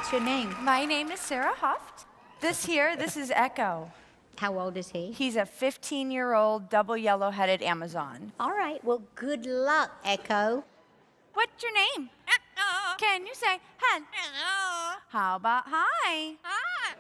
What's your name? My name is Sarah Huft. This is Echo. How old is he? He's a 15-year-old double yellow-headed Amazon. All right, well, good luck, Echo. What's your name? Echo. Can you say hello? Hello. How about hi? Hi.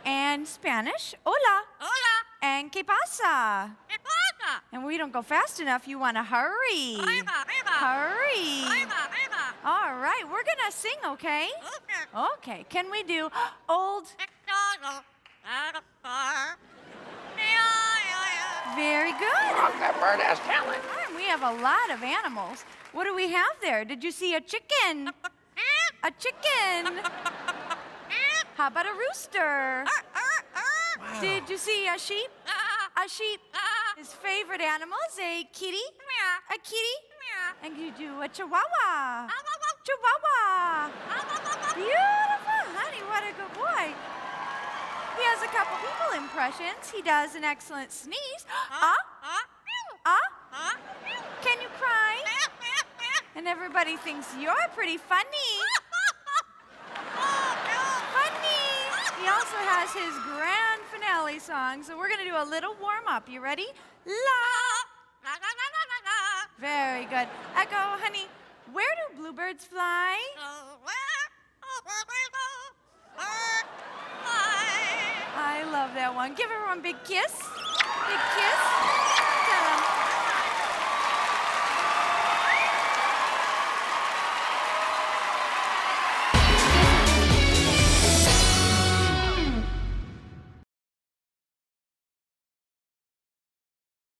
And Spanish, hola. Hola. And que pasa? ¿Qué pasa? And we don't go fast enough, you want to hurry. Ahí va, ahí va. Hurry. Ahí va, ahí va. All right, we're going to sing, okay? Okay. Okay, can we do old? McDonald had a farm. Yeah. Very good. That bird has talent. We have a lot of animals. What do we have there? Did you see a chicken? A chicken. How about a rooster? Wow. Did you see a sheep? A sheep. His favorite animal is a kitty. A kitty. And you do a chihuahua. Chihuahua. Beautiful, honey. What a good boy. He has a couple people impressions. He does an excellent sneeze. Can you cry? And everybody thinks you're pretty funny. Funny. He also has his grand finale song, so we're going to do a little warm-up. You ready? La. Very good. Echo, honey, where do bluebirds fly? I love that one. Give everyone a big kiss. Big kiss.